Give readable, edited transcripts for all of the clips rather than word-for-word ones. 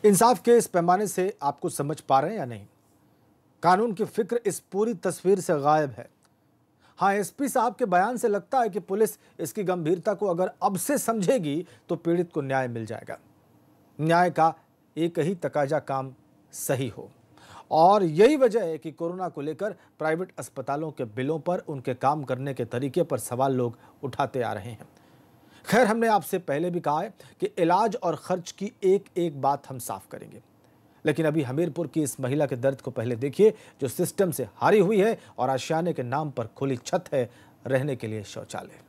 इंसाफ के इस पैमाने से आपको समझ पा रहे हैं या नहीं? कानून की फिक्र इस पूरी तस्वीर से गायब है। हाँ, एसपी साहब के बयान से लगता है कि पुलिस इसकी गंभीरता को अगर अब से समझेगी तो पीड़ित को न्याय मिल जाएगा। न्याय का एक ही तकाजा काम सही हो, और यही वजह है कि कोरोना को लेकर प्राइवेट अस्पतालों के बिलों पर, उनके काम करने के तरीके पर सवाल लोग उठाते आ रहे हैं। खैर, हमने आपसे पहले भी कहा है कि इलाज और खर्च की एक एक बात हम साफ करेंगे, लेकिन अभी हमीरपुर की इस महिला के दर्द को पहले देखिए, जो सिस्टम से हारी हुई है और आशियाने के नाम पर खुली छत है रहने के लिए शौचालय।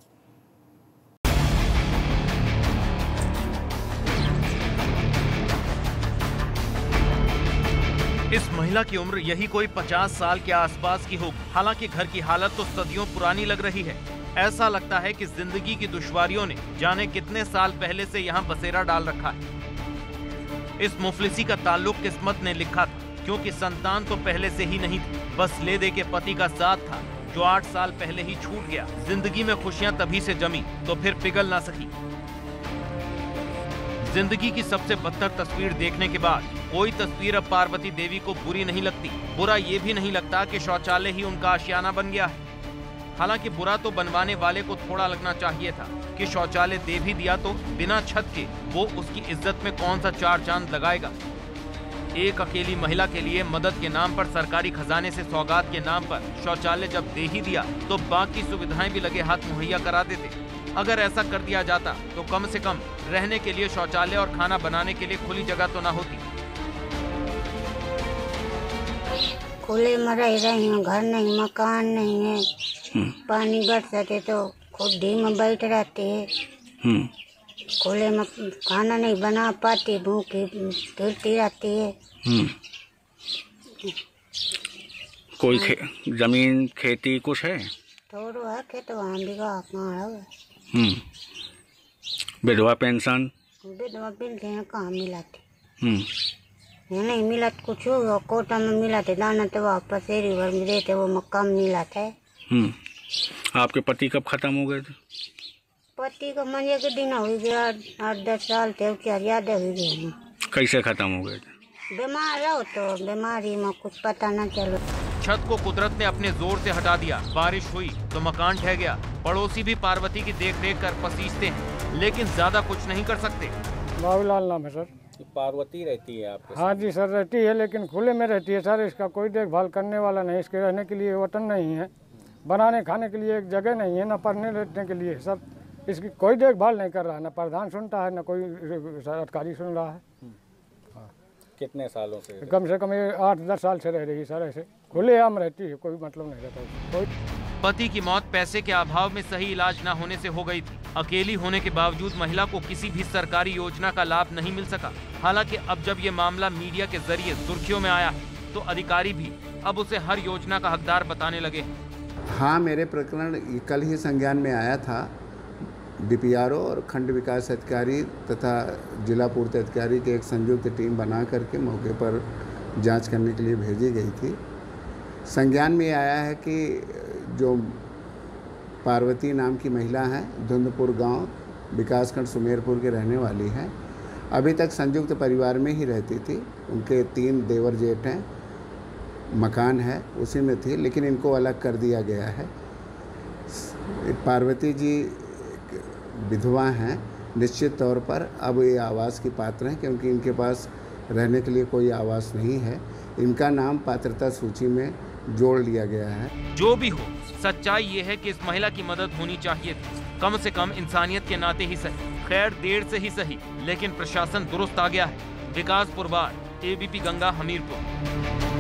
इस महिला की उम्र यही कोई 50 साल के आसपास की होगी। हालांकि घर की हालत तो सदियों पुरानी लग रही है। ऐसा लगता है कि जिंदगी की दुश्वारियों ने जाने कितने साल पहले से यहाँ बसेरा डाल रखा है। इस मुफलिसी का ताल्लुक किस्मत ने लिखा था, क्योंकि संतान तो पहले से ही नहीं थी, बस ले दे के पति का साथ था जो 8 साल पहले ही छूट गया। जिंदगी में खुशियां तभी से जमी तो फिर पिघल ना सकी। जिंदगी की सबसे बदतर तस्वीर देखने के बाद कोई तस्वीर अब पार्वती देवी को बुरी नहीं लगती। बुरा ये भी नहीं लगता कि शौचालय ही उनका आशियाना बन गया है। हालांकि बुरा तो बनवाने वाले को थोड़ा लगना चाहिए था कि शौचालय दे भी दिया तो बिना छत के वो उसकी इज्जत में कौन सा 4 चांद लगाएगा। एक अकेली महिला के लिए मदद के नाम पर, सरकारी खजाने से सौगात के नाम पर शौचालय जब दे ही दिया तो बाकी सुविधाएं भी लगे हाथ मुहैया करा देते। अगर ऐसा कर दिया जाता तो कम से कम रहने के लिए शौचालय और खाना बनाने के लिए खुली जगह तो ना होती। खुले में रह रही हूँ, घर नहीं, मकान नहीं है। पानी बरसते तो खुदी में बैठ रहती है। खुले में खाना नहीं बना पाती, भूखी फिरती रहती है। कोई जमीन खेती कुछ है? थोड़ा है खेत, वहाँ भी कहाँ है। विधवा पेंशन? विधवा पेंशन कहाँ मिलाती? ये नहीं मिला कुछ, कोटा में मिला थे दाना तो वापस एरी भर में देते, वो में कम मिला था। आपके पति कब खत्म हो गए थे? पति को मजे के दिन हो गया, 8-10 साल थे, क्या याद हो गई। कैसे खत्म हो गए थे? बीमार रहो तो बीमारी में कुछ पता न चलो। छत को कुदरत ने अपने जोर से हटा दिया। बारिश हुई तो मकान ढह गया। पड़ोसी भी पार्वती की देखरेख कर पसीजते हैं, लेकिन ज्यादा कुछ नहीं कर सकते। बाबूलाल नाम है सर। पार्वती रहती है आपके? हाँ जी सर, रहती है, लेकिन खुले में रहती है सर। इसका कोई देखभाल करने वाला नहीं, इसके रहने के लिए वतन नहीं है, बनाने खाने के लिए एक जगह नहीं है, न पढ़ने लेटने के लिए सर। इसकी कोई देखभाल नहीं कर रहा, न प्रधान सुनता है, न कोई अधिकारी सुन रहा है। कितने सालों से? कम 8-10 साल से रह रही है सर। ऐसे खुले आम रहती है, कोई मतलब नहीं रहता कोई। पति की मौत पैसे के अभाव में सही इलाज न होने से हो गई थी। अकेली होने के बावजूद महिला को किसी भी सरकारी योजना का लाभ नहीं मिल सका। हालांकि अब जब ये मामला मीडिया के जरिए सुर्खियों में आया है तो अधिकारी भी अब उसे हर योजना का हकदार बताने लगे। हाँ, मेरे प्रकरण कल ही संज्ञान में आया था। डीपीआरओ और खंड विकास अधिकारी तथा जिला पूर्ति अधिकारी की एक संयुक्त टीम बना करके मौके पर जांच करने के लिए भेजी गई थी। संज्ञान में आया है कि जो पार्वती नाम की महिला है, धुंधपुर गांव, विकासखंड सुमेरपुर के रहने वाली है। अभी तक संयुक्त परिवार में ही रहती थी। उनके 3 देवर जेठ हैं, मकान है उसी में थी, लेकिन इनको अलग कर दिया गया है। पार्वती जी विधवा हैं, निश्चित तौर पर अब ये आवास की पात्र हैं, क्योंकि इनके पास रहने के लिए कोई आवास नहीं है। इनका नाम पात्रता सूची में जोड़ लिया गया है। जो भी हो, सच्चाई ये है कि इस महिला की मदद होनी चाहिए थी, कम से कम इंसानियत के नाते ही सही। खैर, देर से ही सही, लेकिन प्रशासन दुरुस्त आ गया है। विकास पुरवार, ABP गंगा, हमीरपुर।